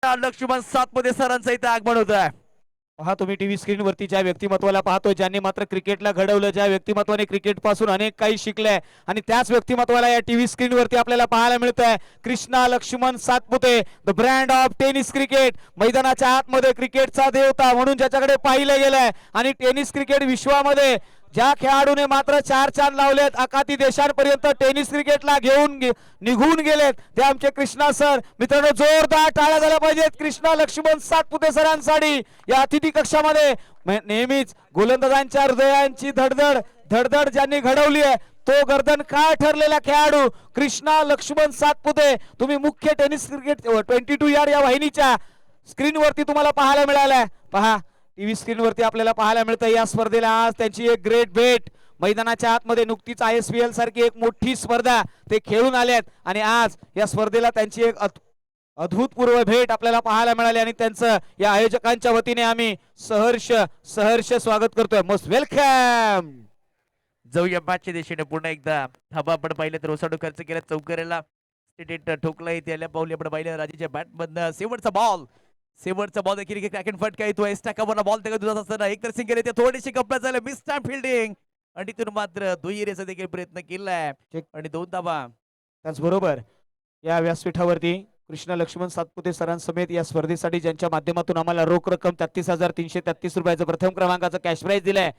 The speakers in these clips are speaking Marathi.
लक्ष्मण सातपुते सरांचं इथे आगमन होत आहे। पहा तुम्ही टीव्ही स्क्रीन वरती ज्या व्यक्तिमत्वाला पाहतोय, ज्यांनी मात्र क्रिकेटला घडवलं, ज्या व्यक्तिमत्वाने क्रिकेट पासून अनेक काही शिकलंय आणि त्याच व्यक्तिमत्वाला या टीव्ही स्क्रीन वरती आपल्याला पाहायला मिळत आहे। Krishna Laxman Satpute, the brand of tennis cricket. मैदानाच्या आतमध्ये क्रिकेटचा देवता म्हणून ज्याच्याकडे पाहिलं गेलंय आणि टेनिस क्रिकेट विश्वामध्ये ज्या खेळाडूने मात्र 4 चांद लावलेत, आखाती देशांपर्यंत टेनिस क्रिकेटला घेऊन निघून गेलेत, ते आमचे कृष्णा सर। मित्रांनो जोरदार टाळ्या झाल्या पाहिजेत कृष्णा लक्ष्मण सातपुते सरांसाठी। या अतिथी कक्षामध्ये नेहमीच गोलंदाजांच्या हृदयांची धडधड धडधड ज्यांनी घडवली आहे, तो गर्दन काय ठरलेला खेळाडू कृष्णा लक्ष्मण सातपुते। तुम्ही मुख्य टेनिस क्रिकेट 22 यार्ड या वाहिनीच्या स्क्रीन वरती तुम्हाला पाहायला मिळालाय। पहा टीव्ही स्क्रीन वरती आपल्याला पाहायला मिळतं या स्पर्धेला आज त्यांची एक ग्रेट भेट। मैदानाच्या आतमध्ये नुकतीच ISPL सारखी एक मोठी स्पर्धा ते खेळून आलेत आणि आज या स्पर्धेला त्यांची एक अभूतपूर्व भेट आपल्याला पाहायला मिळाली आणि त्यांचं या आयोजकांच्या वतीने आम्ही सहर्ष स्वागत करतोय। Most welcome. जाऊया मॅचच्या दिशेने पुन्हा एकदा थांबा। आपण पाहिलं तर ओसाडू खर्च केला चौकारेला स्टेट ठोकला इथे आल्या पावली आपण पाहिलं राजाच्या बॅट मधनं शेवटचा बॉल देखील क्रॅक अँड फटका येतो। एस्टाकावरला बॉल त्याकडे दुसरा असताना एक तर सिंगल येते, थोडीशी कपड्यात झालं मिस टाइम फिल्डिंग आणि तिथून मात्र दुहेरीचा देखील प्रयत्न केलाय आणि 2 धावा। त्याचबरोबर या व्यासपीठावरती कृष्णा लक्ष्मण सातपुते सरांसमेत या स्पर्धेसाठी ज्यांच्या माध्यमातून आम्हाला रोख रक्कम 33,333 रुपयाचं प्रथम क्रमांकाचं कॅश प्राइज दिलंय,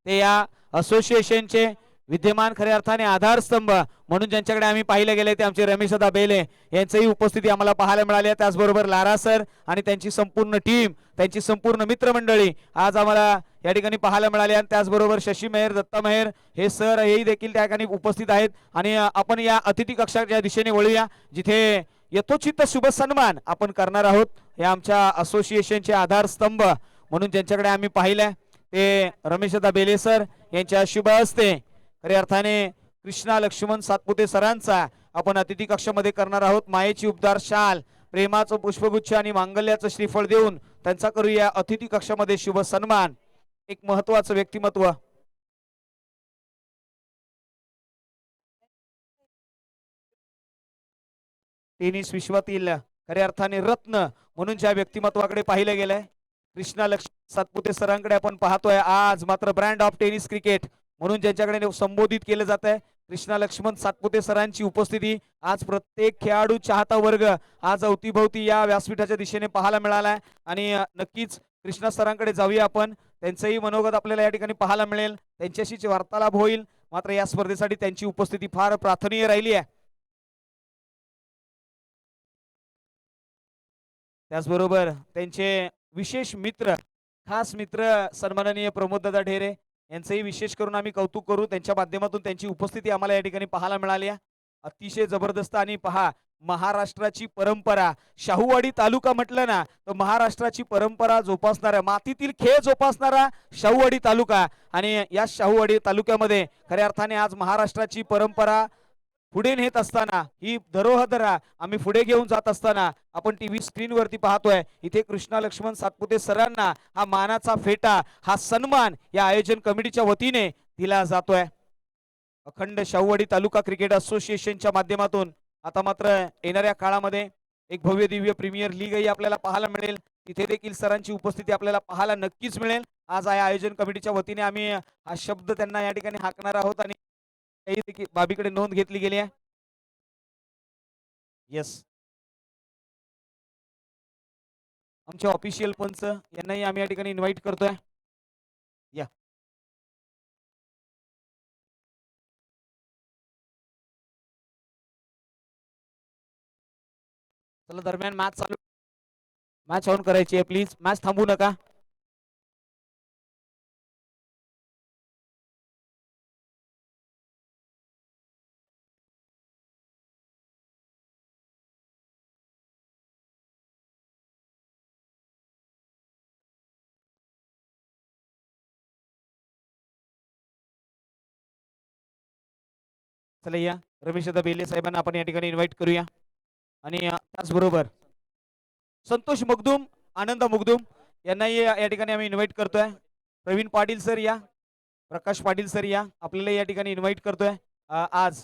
ते या असोसिएशनचे विद्यमान खऱ्या अर्थाने आधारस्तंभ म्हणून ज्यांच्याकडे आम्ही पाहिले गेले ते आमचे रमेशदा बेले यांचीही उपस्थिती आम्हाला पाहायला मिळाली आहे। त्याचबरोबर लारा सर आणि त्यांची संपूर्ण टीम, त्यांची संपूर्ण मित्रमंडळी आज आम्हाला या ठिकाणी पाहायला मिळाले आणि त्याचबरोबर शशी मेहर, दत्ता मेहर हे सर हेही देखील त्या ठिकाणी उपस्थित आहेत। आणि आपण या अतिथी कक्षाच्या दिशेने वळूया, जिथे यथोचित शुभ सन्मान आपण करणार आहोत। या आमच्या असोसिएशनचे आधारस्तंभ म्हणून ज्यांच्याकडे आम्ही पाहिलंय ते रमेशदा बेले सर यांच्या शुभ हस्ते खऱ्या अर्थाने कृष्णा लक्ष्मण सातपुते सरांचा आपण अतिथी कक्षामध्ये करणार आहोत। मायेची उपदार शाल, प्रेमाचं पुष्पगुच्छ आणि मांगल्याचं श्रीफळ देऊन त्यांचा करूया अतिथी कक्षामध्ये शुभ सन्मान। एक महत्वाचं व्यक्तिमत्व, टेनिस विश्वातील खऱ्या अर्थाने रत्न म्हणून ज्या व्यक्तिमत्वाकडे पाहिलं गेलंय कृष्णा लक्ष्मण सातपुते सरांकडे आपण पाहतोय। आज मात्र ब्रँड ऑफ टेनिस क्रिकेट म्हणून ज्यांच्याकडे संबोधित केलं जात आहे कृष्णा लक्ष्मण सातपुते सरांची उपस्थिती आज प्रत्येक खेळाडू चाहता वर्ग आज अवतीभवती या व्यासपीठाच्या दिशेने पाहायला मिळालाय आणि नक्कीच कृष्णा सरांकडे जाऊया आपण। त्यांचंही मनोगत आपल्याला या ठिकाणी पाहायला मिळेल, त्यांच्याशीच वार्तालाप होईल। मात्र या स्पर्धेसाठी त्यांची उपस्थिती फार प्रार्थनीय राहिली आहे। त्याचबरोबर त्यांचे विशेष मित्र, खास मित्र सन्माननीय प्रमोददादा ढेरे यांचंही विशेष करून आम्ही कौतुक करू। त्यांच्या माध्यमातून त्यांची उपस्थिती आम्हाला या ठिकाणी पाहायला मिळाली आहे, अतिशय जबरदस्त। आणि पहा महाराष्ट्राची परंपरा, शाहूवाडी तालुका म्हटलं ना तर महाराष्ट्राची परंपरा जोपासणारा, मातीतील खेळ जोपासणारा शाहूवाडी तालुका आणि या शाहूवाडी तालुक्यामध्ये खऱ्या अर्थाने आज महाराष्ट्राची परंपरा पुढे नेत असताना, ही धरोहर आम्ही पुढे घेऊन जात असताना आपण टीव्ही स्क्रीन वरती पाहतोय इथे कृष्णा लक्ष्मण सातपुते सरांना हा मानाचा फेटा, हा सन्मान या आयोजन कमिटीच्या वतीने दिला जातोय। अखंड शाहूवाडी तालुका क्रिकेट असोसिएशनच्या माध्यमातून आता मात्र येणाऱ्या काळामध्ये एक भव्य दिव्य प्रीमियर लीगही आपल्याला पाहायला मिळेल, तिथे देखील सरांची उपस्थिती आपल्याला पाहायला नक्कीच मिळेल। आज या आयोजन कमिटीच्या वतीने आम्ही हा शब्द त्यांना या ठिकाणी हाकणार आहोत आणि बाबीकडे नोंद घेतली गेली आहे। यस, आमचे ऑफिशियल पंच यांनाही आम्ही या ठिकाणी इन्व्हाइट करतोय। या चला, दरम्यान मॅच चालू, मॅच ऑन करायची आहे, प्लीज मॅच थांबवू नका। चला या रमेशदा बेले साहेबांना आपण या ठिकाणी इन्व्हाइट करूया आणि त्याचबरोबर संतोष मगदूम, आनंद मगदूम यांनाही या ठिकाणी आम्ही इन्व्हाइट करतोय। प्रवीण पाटील सर या, प्रकाश पाटील सर या, आपल्याला या ठिकाणी इन्व्हाइट करतोय। आज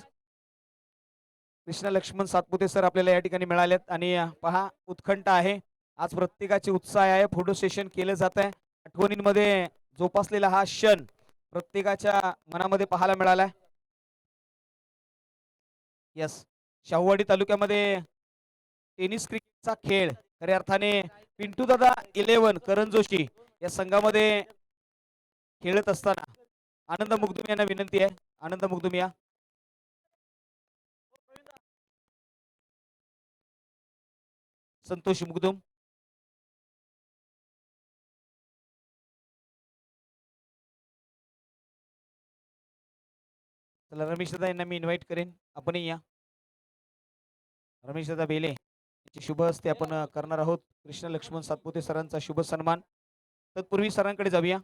कृष्णा लक्ष्मण सातपुते सर आपल्याला या ठिकाणी मिळालेत आणि पहा उत्कंठ आहे आज प्रत्येकाचे उत्साह आहे, फोटो सेशन केलं जात आहे. आठवणींमध्ये जोपासलेला हा क्षण प्रत्येकाच्या मनामध्ये पाहायला मिळालाय. यस, शाहूवाडी तालुक्यामध्ये टेनिस क्रिकेटचा खेळ खऱ्या अर्थाने पिंटू दादा 11 करण जोशी या संघामध्ये खेळत असताना आनंद मुगदुम यांना विनंती आहे. आनंद मुगदुम या. संतोष मुगदुम. चला रमेश दादा यांना मी इन्व्हाइट करेन, आपणही या. रमेश दादा बेले याचे शुभ हस्ते आपण करणार आहोत कृष्ण लक्ष्मण सातपुते सरांचा शुभ सन्मान. तत्पूर्वी सरांकडे जाऊया.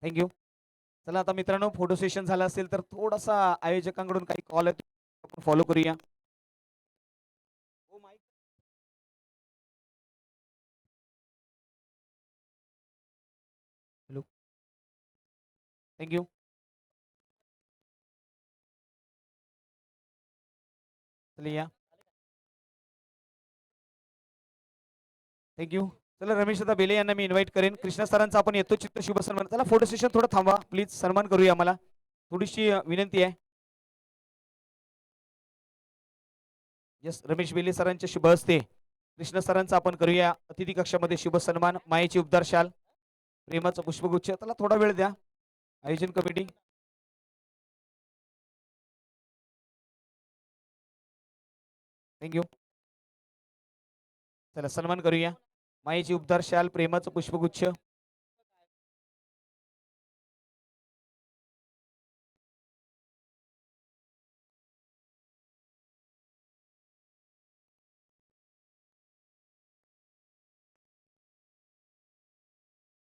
थँक्यू. चला आता मित्रांनो, फोटो सेशन झालं असेल तर थोडासा आयोजकांकडून काही कॉल आहेत, आपण फॉलो करूया. Hello, thank you. चला या. थँक्यू. चला रमेश दादा बेले यांना मी इन्व्हाइट करेन. कृष्णा सरांचा आपण येतो चित्त शुभ सन्मान. चला फोटो सेशन थोडं थांबा प्लीज, सन्मान करूया. मला थोडीशी विनंती आहे. यस, रमेश बेले सरांच्या शुभ हस्ते कृष्ण सरांचा आपण करूया अतिथी कक्षामध्ये शुभ सन्मान. मायेची उबदार शाल, प्रेमाचं पुष्पगुच्छ. त्याला थोडा वेळ द्या आयोजन कमिटी. थँक्यू. चला सन्मान करूया. मायेची उबदार शाल, प्रेमाचं पुष्पगुच्छ.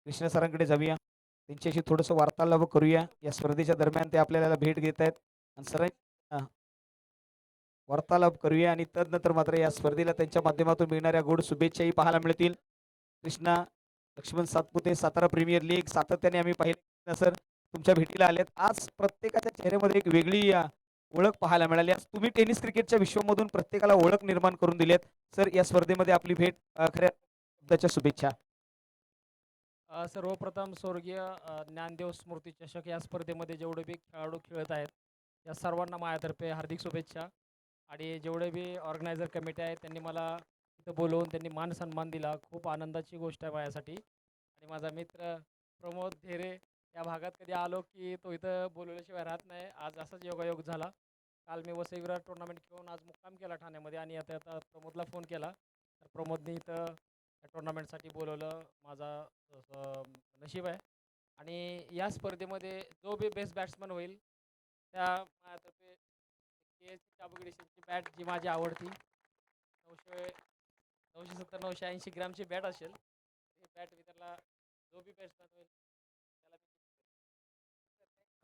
कृष्ण सरांकडे जाऊया, त्यांच्याशी थोडस वार्तालाप करूया. या स्पर्धेच्या दरम्यान ते आपल्याला भेट घेत आहेत आणि सर वार्तालाप करूया आणि तदनंतर मात्र या स्पर्धेला त्यांच्या माध्यमातून मिळणाऱ्या गोड शुभेच्छाही पाहायला मिळतील. कृष्णा लक्ष्मण सातपुते सातारा प्रीमियर लीग सातत्याने आम्ही पाहिले सर तुमच्या भेटीला आलेत. आज प्रत्येकाच्या चेहऱ्यामध्ये एक वेगळी ओळख पाहायला मिळाली. आज तुम्ही टेनिस क्रिकेटच्या विश्वामधून प्रत्येकाला ओळख निर्माण करून दिलेत सर. या स्पर्धेमध्ये आपली भेट खऱ्या शुभेच्छा. सर्वप्रथम स्वर्गीय ज्ञानदेव स्मृती चषक या स्पर्धेमध्ये जेवढे बी खेळाडू खेळत आहेत या सर्वांना माझ्यातर्फे हार्दिक शुभेच्छा. आणि जेवढे बी ऑर्गनायझर कमिटी आहेत त्यांनी मला इथं बोलवून त्यांनी मान सन्मान दिला, खूप आनंदाची गोष्ट आहे माझ्यासाठी. आणि माझा मित्र प्रमोद धेरे या भागात कधी आलो की तो इथं बोलवल्याशिवाय राहत नाही. आज असाच योगायोग झाला. काल मी वसई विरार टुर्नामेंट खेळून आज मुक्काम केला ठाण्यामध्ये आणि आता आता प्रमोदला फोन केला तर प्रमोदने इथं टुर्नामेंटसाठी बोलवलं. माझा नशीब आहे. आणि या स्पर्धेमध्ये जो बी बेस्ट बॅट्समन होईल त्या माझ्यातर्फे के एस चाबुगडेशींची बॅट जी माझी आवडती 970 980 ग्रामची बॅट असेल ती बॅट मी त्याला जो बी बॅट्समॅन होईल त्याला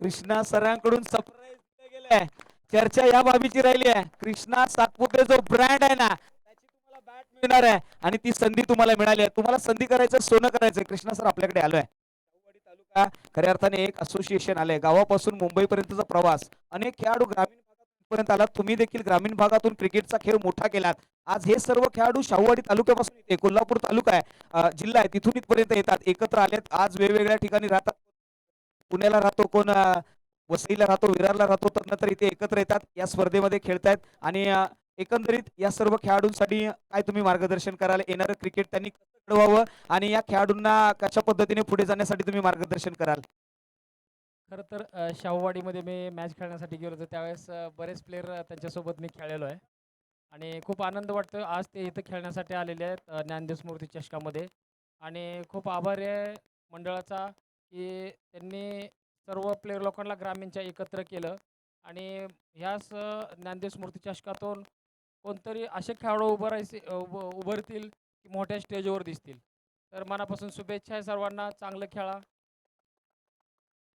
कृष्णा सरांकडून सरप्राईज दिलं गेलंय. चर्चा या बाबीची राहिली आहे. कृष्णा सातपुते जो ब्रँड आहे ना त्याची तुम्हाला बॅट मिळणार आहे आणि ती संधी तुम्हाला मिळाली आहे. तुम्हाला संधी करायचं, सोनं करायचं. कृष्णा सर आपल्याकडे आलोय. शाहूवाडी तालुका खऱ्या अर्थाने एक असोसिएशन आलंय. गावापासून मुंबई पर्यंतचा प्रवास, अनेक खेळाडू ग्रामीण भागापर्यंत आलात. तुम्ही देखील ग्रामीण भागातून क्रिकेटचा खेळ मोठा केलात. आज हे सर्व खेळाडू शाहूवाडी तालुक्यापासून येते, कोल्हापूर तालुका आहे, जिल्हा आहे, तिथून इथपर्यंत येतात, एकत्र आलेत. आज वेगवेगळ्या ठिकाणी राहतात. पुण्याला राहतो, कोण वसईला राहतो, विरारला राहतो, तर नंतर इथे एकत्र येतात, या स्पर्धेमध्ये खेळतायत. आणि एकंदरीत या सर्व खेळाडूंसाठी काय तुम्ही मार्गदर्शन कराल? येणारं क्रिकेट त्यांनी कसं घडवावं आणि या खेळाडूंना कशा पद्धतीने पुढे जाण्यासाठी तुम्ही मार्गदर्शन कराल? खरं तर शाहूवाडीमध्ये मी मॅच खेळण्यासाठी गेलो होतो त्यावेळेस बरेच प्लेयर त्यांच्यासोबत मी खेळलेलो आहे. आणि खूप आनंद वाटतो आज ते इथं खेळण्यासाठी आलेले आहेत ज्ञानदेव स्मृती चषकामध्ये. आणि खूप आभारी आहे मंडळाचा की त्यांनी सर्व प्लेयर लोकांना ग्रामीणच्या एकत्र केलं. आणि ह्याच ज्ञानदेव स्मृती चषकातून कोणतरी असे खेळाडू उभरतील की मोठ्या स्टेजवर दिसतील. तर मनापासून शुभेच्छा आहे सर्वांना, चांगलं खेळा.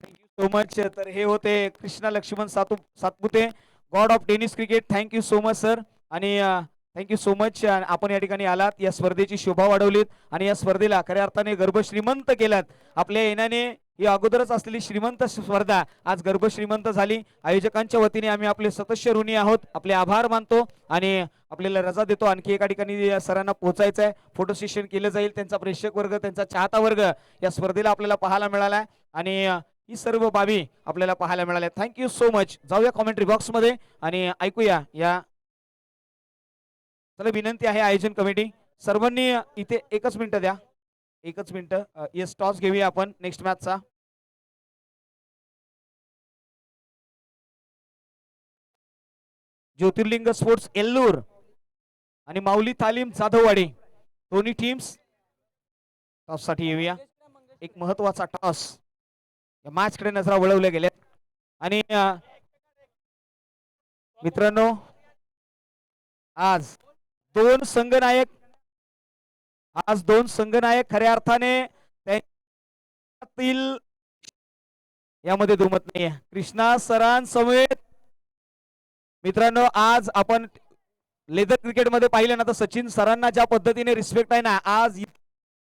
Thank you so much. तर हे होते Krishna Laxman Satpute, god of tennis cricket. Thank you so much sir. आणि थँक्यू सो मच. आपण या ठिकाणी आलात, या स्पर्धेची शोभा वाढवलीत आणि या स्पर्धेला खऱ्या अर्थाने गर्भ श्रीमंत केलात. आपल्या येण्याने ही अगोदरच असलेली श्रीमंत स्पर्धा आज गर्भ श्रीमंत झाली. आयोजकांच्या वतीने आम्ही आपले सतस्य ऋणी आहोत, आपले आभार मानतो आणि आपल्याला रजा देतो. आणखी एका ठिकाणी सरांना पोहोचायचं आहे, फोटो सेशन केलं जाईल. त्यांचा प्रेक्षक वर्ग, त्यांचा चाहता वर्ग या स्पर्धेला आपल्याला पाहायला मिळाला आहे आणि ही सर्व बाबी आपल्याला पाहायला मिळाल्या. Thank you so much. जाऊया कॉमेंट्री बॉक्स मध्ये आणि ऐकूया या. चला, विनंती आहे आयोजन कमिटी सर्वांनी इथे एकच मिनिट द्या, एकच मिनिट. येस, टॉस घेऊया आपण नेक्स्ट मॅचचा. ज्योतिर्लिंग स्पोर्ट्स एल्लूर आणि माऊली तालीम जाधववाडी दोन्ही टीम्स टॉस साठी येऊया. एक महत्वाचा टॉस या मॅच कडे नजरा वळवल्या गेल्या आणि मित्रांनो आज दोन संघनायक खऱ्या अर्थाने त्यातील यामध्ये दुमत नाहीये. कृष्णा सरांसमवेत मित्रांनो आज आपण लेदर क्रिकेट मध्ये पाहिलं ना तर सचिन सरांना ज्या पद्धतीने रिस्पेक्ट आहे ना, आज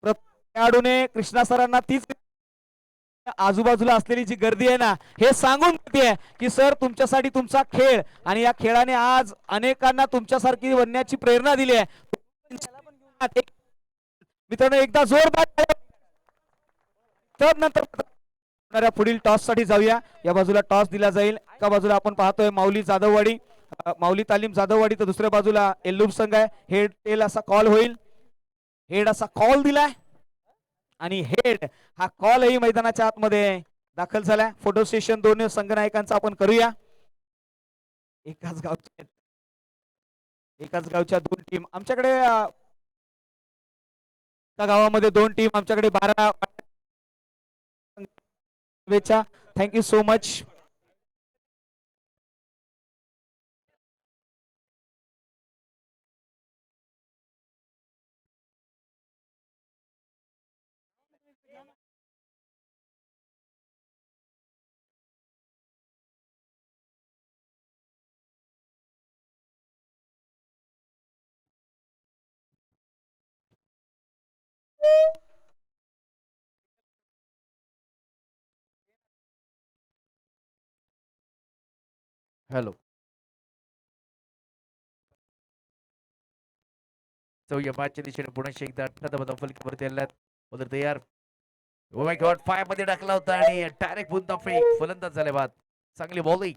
खेळाडूने कृष्णा सरांना तीच आजूबाजूला असलेली जी गर्दी आहे ना हे सांगून देते की सर तुमच्यासाठी तुमचा खेळ आणि या खेळाने आज अनेकांना तुमच्यासारखी बनण्याची प्रेरणा दिली आहे. मित्रांनो एकदा जोरदार तर नंतर पुढील टॉस साठी जाऊया. या बाजूला टॉस दिला जाईल. एका बाजूला आपण पाहतोय माऊली जाधववाडी, माऊली तालीम जाधववाडी, तर दुसऱ्या बाजूला एल्लूर संघ आहे. हेड टेल असा कॉल होईल. हेड असा कॉल दिलाय आणि हेड हा कॉलही मैदानाच्या आतमध्ये दाखल झालाय. फोटो सेशन दोन्ही संघनायकांचा आपण करूया. एकाच गावच्या दोन टीम आमच्याकडे, त्या गावामध्ये दोन टीम आमच्याकडे 12 शुभेच्छा. Thank you so much. हॅलो, जाऊया मॅचच्या दिशेने पुन्हा एकदा अठरा फलकावरती आल्यात. उधर तयार. ओ माय गॉड, 5 मध्ये टाकला होता आणि डायरेक्ट पुन्हा फेक फलंदाज झाले बाद. चांगली बॉलिंग.